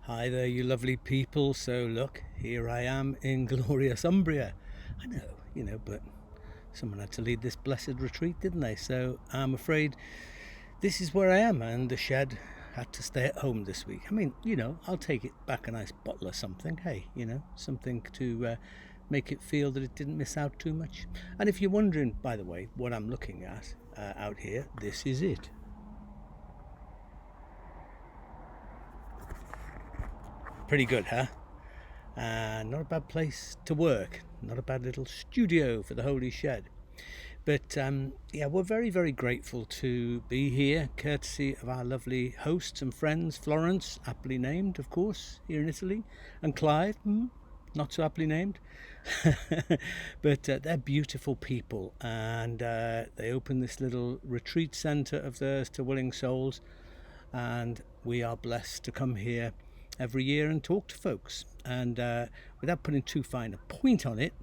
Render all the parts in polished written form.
Hi there, you lovely people. So, look, here I am in glorious Umbria. I know, but someone had to lead this blessed retreat, didn't they? So, I'm afraid this is where I am, and the shed had to stay at home this week. I mean, I'll take it back a nice bottle or something. Hey, something to make it feel that it didn't miss out too much. And if you're wondering, by the way, what I'm looking at out here, this is it. Pretty good, huh? Not a bad place to work, not a bad little studio for the Holy Shed. But yeah, we're very, very grateful to be here, courtesy of our lovely hosts and friends, Florence, aptly named, of course, here in Italy, and Clive, not so aptly named. But they're beautiful people, and they open this little retreat centre of theirs to willing souls, and we are blessed to come here every year and talk to folks. And without putting too fine a point on it,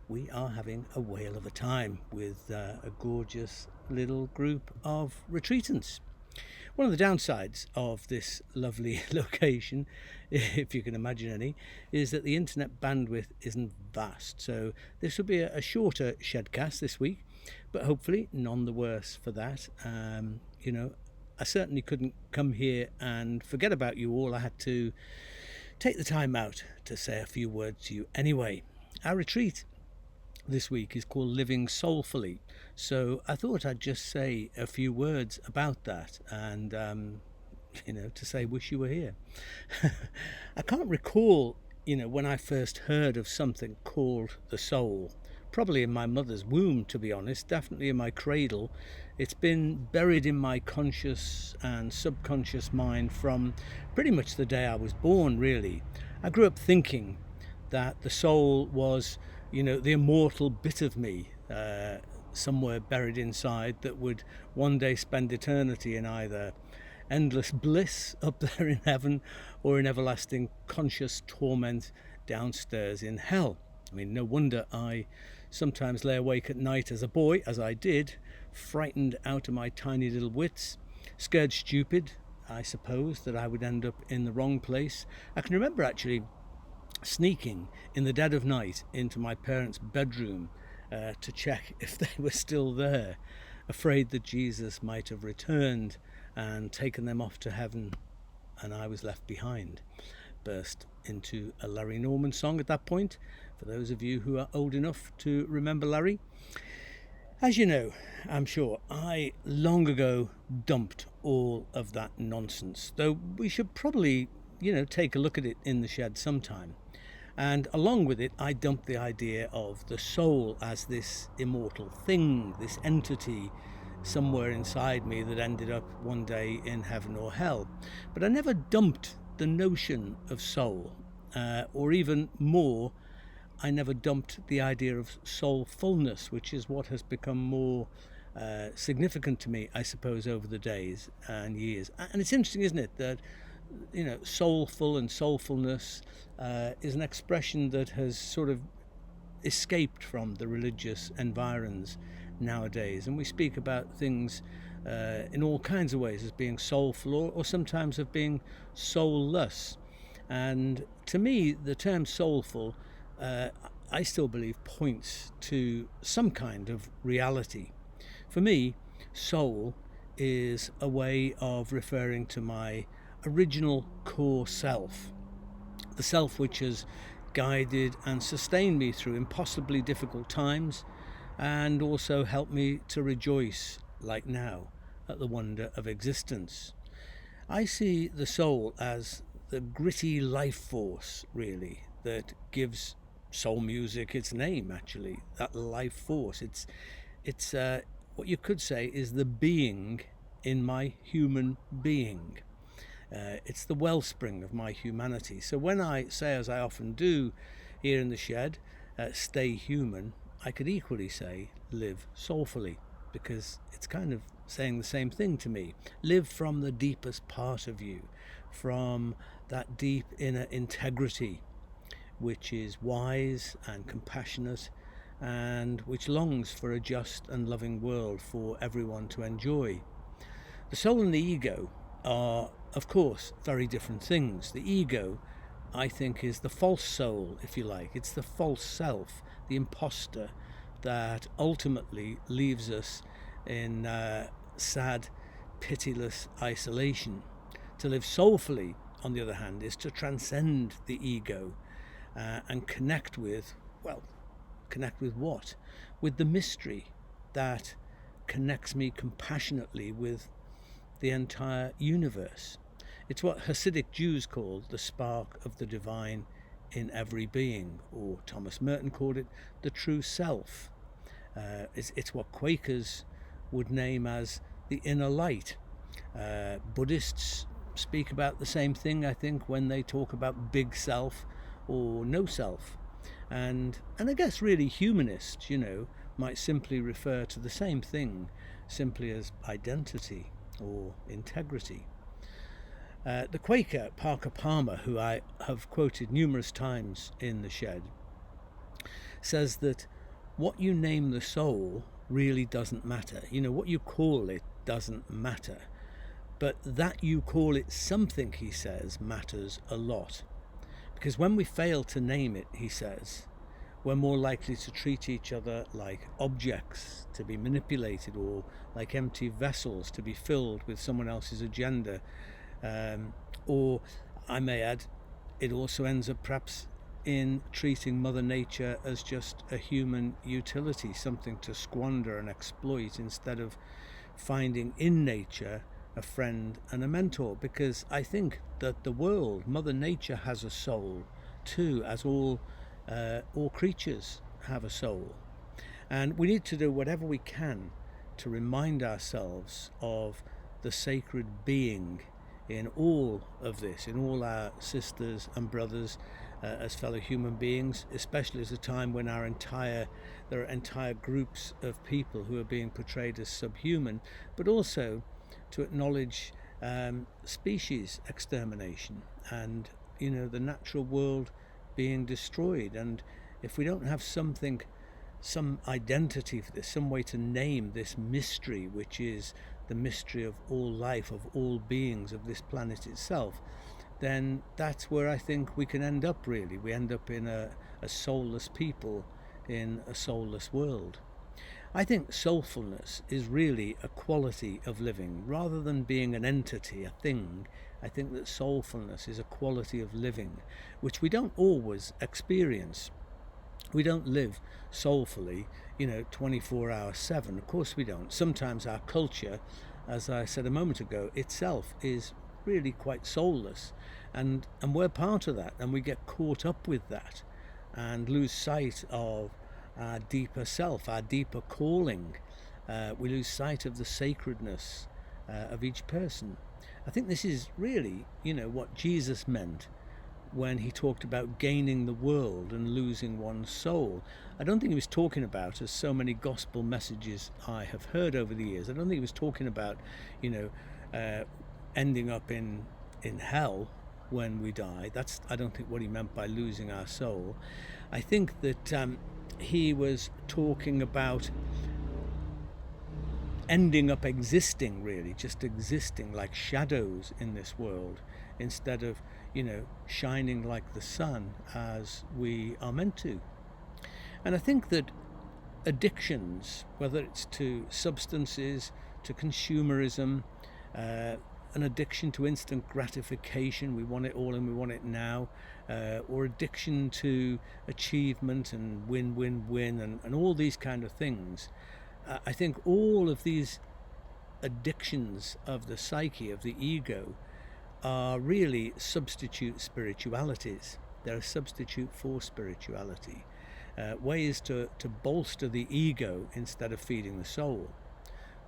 we are having a whale of a time with a gorgeous little group of retreatants. One of the downsides of this lovely location, if you can imagine any, is that the internet bandwidth isn't vast. So this will be a shorter Shedcast this week, but hopefully none the worse for that. I certainly couldn't come here and forget about you all. I had to take the time out to say a few words to you anyway. Our retreat this week is called Living Soulfully, so I thought I'd just say a few words about that and to say wish you were here. I can't recall when I first heard of something called the soul. Probably in my mother's womb, to be honest, definitely in my cradle. It's been buried in my conscious and subconscious mind from pretty much the day I was born, really. I grew up thinking that the soul was, the immortal bit of me, somewhere buried inside, that would one day spend eternity in either endless bliss up there in heaven or in everlasting conscious torment downstairs in hell. I mean, no wonder I sometimes lay awake at night as a boy, as I did, frightened out of my tiny little wits, scared stupid, I suppose, that I would end up in the wrong place. I can remember actually sneaking in the dead of night into my parents' bedroom to check if they were still there, afraid that Jesus might have returned and taken them off to heaven and I was left behind. Burst into a Larry Norman song at that point, for those of you who are old enough to remember Larry. As you know, I'm sure, I long ago dumped all of that nonsense, though we should probably, take a look at it in the shed sometime. And along with it, I dumped the idea of the soul as this immortal thing, this entity somewhere inside me that ended up one day in heaven or hell. But I never dumped the notion of soul, or even more, I never dumped the idea of soulfulness, which is what has become more significant to me, I suppose, over the days and years. And it's interesting, isn't it, that soulful and soulfulness is an expression that has sort of escaped from the religious environs nowadays, and we speak about things in all kinds of ways as being soulful or sometimes of being soulless. And to me, the term soulful, I still believe, points to some kind of reality. For me, soul is a way of referring to my original core self, the self which has guided and sustained me through impossibly difficult times and also helped me to rejoice, like now, at the wonder of existence. I see the soul as the gritty life force, really, that gives soul music its name, actually, that life force. It's what you could say is the being in my human being. It's the wellspring of my humanity. So when I say, as I often do here in the shed, stay human, I could equally say live soulfully, because it's kind of saying the same thing to me. Live from the deepest part of you, from that deep inner integrity, which is wise and compassionate and which longs for a just and loving world for everyone to enjoy. The soul and the ego are of course, very different things. The ego, I think, is the false soul, if you like. It's the false self, the imposter that ultimately leaves us in sad, pitiless isolation. To live soulfully, on the other hand, is to transcend the ego and connect with, well, connect with what? With the mystery that connects me compassionately with the entire universe. It's what Hasidic Jews call the spark of the divine in every being, or Thomas Merton called it the true self. It's what Quakers would name as the inner light. Buddhists speak about the same thing, I think, when they talk about big self or no self. And I guess really humanists, might simply refer to the same thing simply as identity or integrity. The Quaker Parker Palmer, who I have quoted numerous times in The Shed, says that what you name the soul really doesn't matter. What you call it doesn't matter. But that you call it something, he says, matters a lot. Because when we fail to name it, he says, we're more likely to treat each other like objects to be manipulated, or like empty vessels to be filled with someone else's agenda. Or, I may add, it also ends up perhaps in treating Mother Nature as just a human utility, something to squander and exploit, instead of finding in nature a friend and a mentor. Because I think that the world, Mother Nature, has a soul too, as all creatures have a soul. And we need to do whatever we can to remind ourselves of the sacred being in all of this, in all our sisters and brothers as fellow human beings, especially at a time when there are entire groups of people who are being portrayed as subhuman, but also to acknowledge species extermination and the natural world being destroyed. And if we don't have some identity for this, some way to name this mystery, which is the mystery of all life, of all beings, of this planet itself, then that's where I think we can end up, really. We end up in a soulless people in a soulless world. I think soulfulness is really a quality of living rather than being an entity, a thing. I think that soulfulness is a quality of living which we don't always experience. We don't live soulfully, 24 hours 7. Of course we don't. Sometimes our culture, as I said a moment ago, itself is really quite soulless, and we're part of that, and we get caught up with that and lose sight of our deeper self, our deeper calling. We lose sight of the sacredness of each person. I think this is really, what Jesus meant when he talked about gaining the world and losing one's soul. I don't think he was talking about, as so many gospel messages I have heard over the years, I don't think he was talking about, ending up in hell when we die. That's, I don't think, what he meant by losing our soul. I think that he was talking about ending up existing, really, just existing like shadows in this world, instead of, shining like the sun as we are meant to. And I think that addictions, whether it's to substances, to consumerism, an addiction to instant gratification, we want it all and we want it now, or addiction to achievement and win, and all these kind of things. I think all of these addictions of the psyche, of the ego, are really substitute spiritualities. They're a substitute for spirituality, ways to bolster the ego instead of feeding the soul.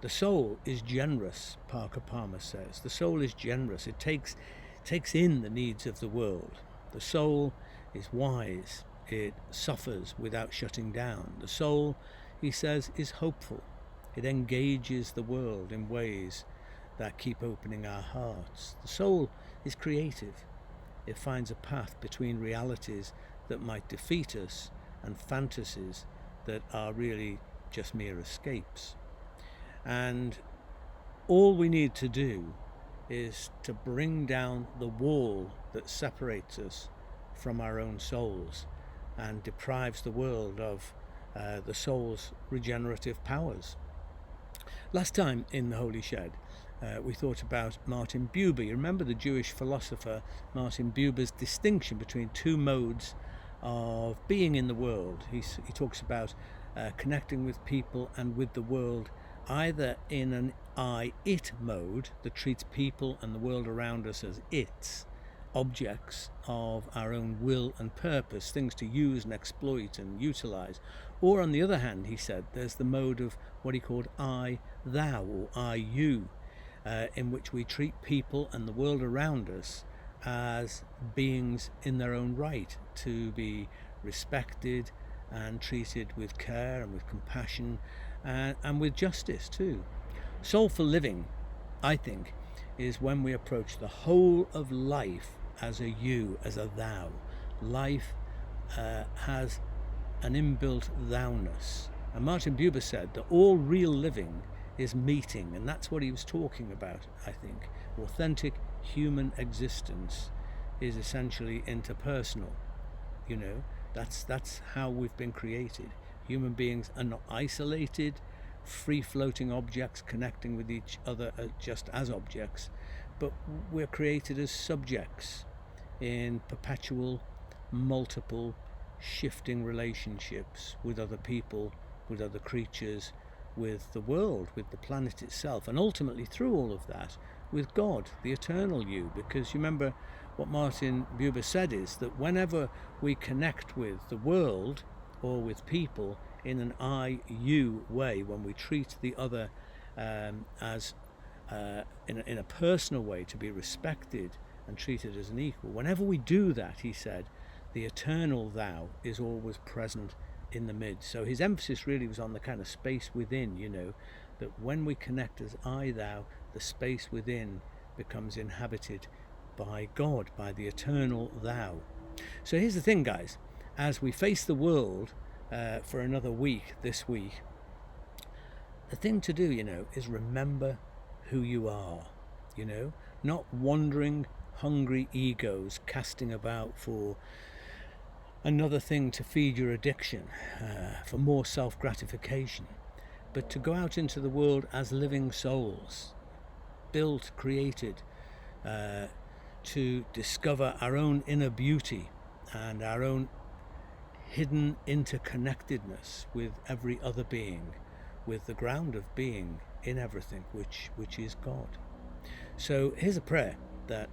The soul is generous, Parker Palmer says. The soul is generous. It takes in the needs of the world. The soul is wise. It suffers without shutting down. The soul, he says, is hopeful. It engages the world in ways that keep opening our hearts. The soul is creative. It finds a path between realities that might defeat us and fantasies that are really just mere escapes. And all we need to do is to bring down the wall that separates us from our own souls and deprives the world of the soul's regenerative powers. Last time in the Holy Shed, we thought about Martin Buber. You remember the Jewish philosopher Martin Buber's distinction between two modes of being in the world. He talks about connecting with people and with the world either in an I-it mode that treats people and the world around us as its, objects of our own will and purpose, things to use and exploit and utilize. Or on the other hand, he said, there's the mode of what he called I-thou or I-you, in which we treat people and the world around us as beings in their own right, to be respected and treated with care and with compassion and with justice too. Soulful living, I think, is when we approach the whole of life as a you, as a thou. Life has an inbuilt thou-ness. And Martin Buber said that all real living is meeting, and that's what he was talking about, I think. Authentic human existence is essentially interpersonal. You know, that's how we've been created. Human beings are not isolated, free-floating objects connecting with each other just as objects, but we're created as subjects in perpetual, multiple, shifting relationships with other people, with other creatures, with the world, with the planet itself, and ultimately through all of that, with God, the eternal you. Because you remember what Martin Buber said is that whenever we connect with the world or with people in an I-you way, when we treat the other as in a personal way, to be respected and treated as an equal, whenever we do that, he said, the eternal thou is always present in the midst. So his emphasis really was on the kind of space within, you know, that when we connect as I-thou, the space within becomes inhabited by God, by the eternal thou. So here's the thing, guys, as we face the world for another week this week, the thing to do, you know, is remember who you are, you know, not wandering, hungry egos casting about for another thing to feed your addiction, for more self-gratification, but to go out into the world as living souls, built, created, to discover our own inner beauty and our own hidden interconnectedness with every other being, with the ground of being in everything, which is God. So here's a prayer that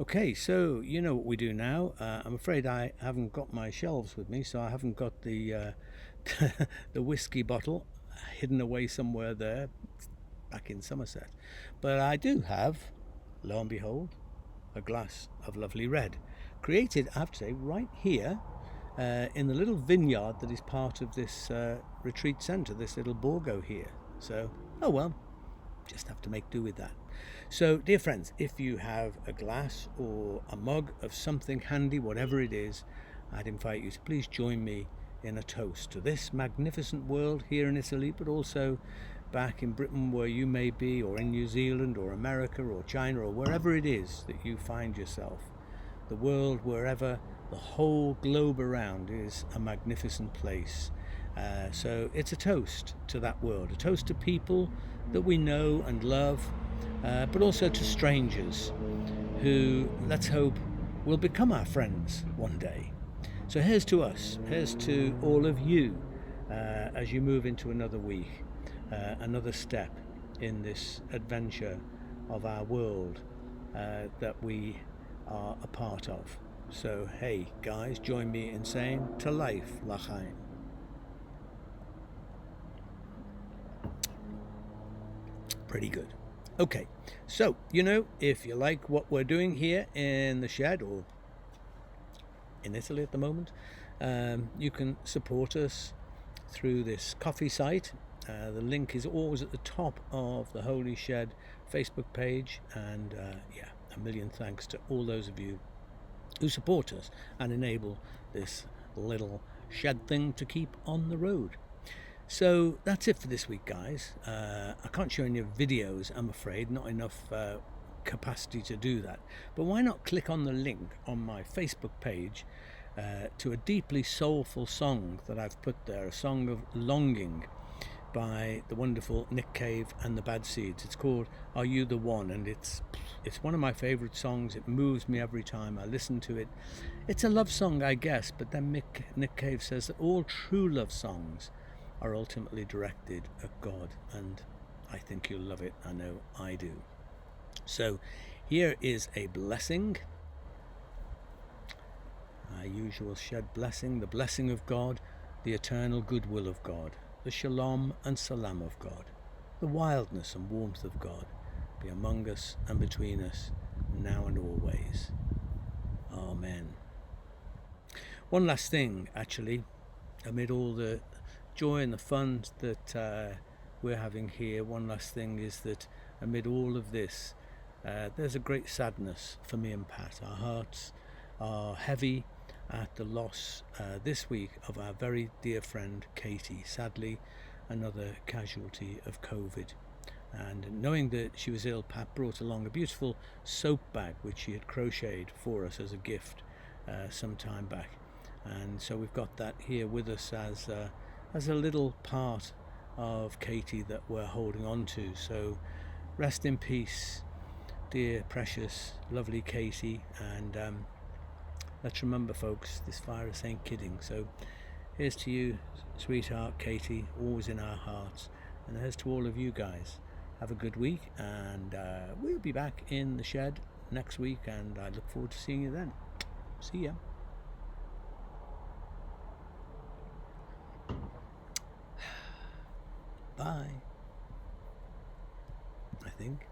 Okay, so you know what we do now. I'm afraid I haven't got my shelves with me, so I haven't got the the whiskey bottle hidden away somewhere there back in Somerset. But I do have, lo and behold, a glass of lovely red, created, I have to say, right here in the little vineyard that is part of this retreat centre, this little Borgo here. So, oh well, just have to make do with that. So, dear friends, if you have a glass or a mug of something handy, whatever it is, I'd invite you to please join me in a toast to this magnificent world here in Italy, but also back in Britain where you may be, or in New Zealand or America or China or wherever it is that you find yourself. The world, wherever the whole globe around, is a magnificent place. So it's a toast to that world, a toast to people that we know and love, but also to strangers who, let's hope, will become our friends one day. So here's to us, here's to all of you as you move into another week, another step in this adventure of our world that we are a part of. So hey guys, join me in saying to life, Lachaim. Pretty good. Okay, so if you like what we're doing here in the shed, or in Italy at the moment, you can support us through this coffee site. The link is always at the top of the Holy Shed Facebook page, and a million thanks to all those of you who support us and enable this little shed thing to keep on the road. So that's it for this week, guys. I can't show any videos, I'm afraid, not enough capacity to do that. But why not click on the link on my Facebook page to a deeply soulful song that I've put there, a song of longing by the wonderful Nick Cave and the Bad Seeds. It's called Are You the One, and it's one of my favourite songs. It moves me every time I listen to it. It's a love song, I guess, but then Nick Cave says that all true love songs are ultimately directed at God, and I think you'll love it. I know I do. So here is a blessing, our usual shed blessing, the blessing of God, the eternal goodwill of God, the shalom and salam of God, the wildness and warmth of God be among us and between us now and always. Amen. One last thing, actually, amid all the joy and the fun that we're having here, one last thing is that amid all of this, there's a great sadness for me and Pat. Our hearts are heavy at the loss this week of our very dear friend Katie. Sadly, another casualty of COVID. And knowing that she was ill, Pat brought along a beautiful soap bag which she had crocheted for us as a gift some time back. And so we've got that here with us as a little part of Katie that we're holding on to. So rest in peace, dear, precious, lovely Katie. And let's remember, folks, this virus ain't kidding. So here's to you, sweetheart Katie, always in our hearts. And here's to all of you guys. Have a good week, and we'll be back in the shed next week, and I look forward to seeing you then. See ya. Bye, I think.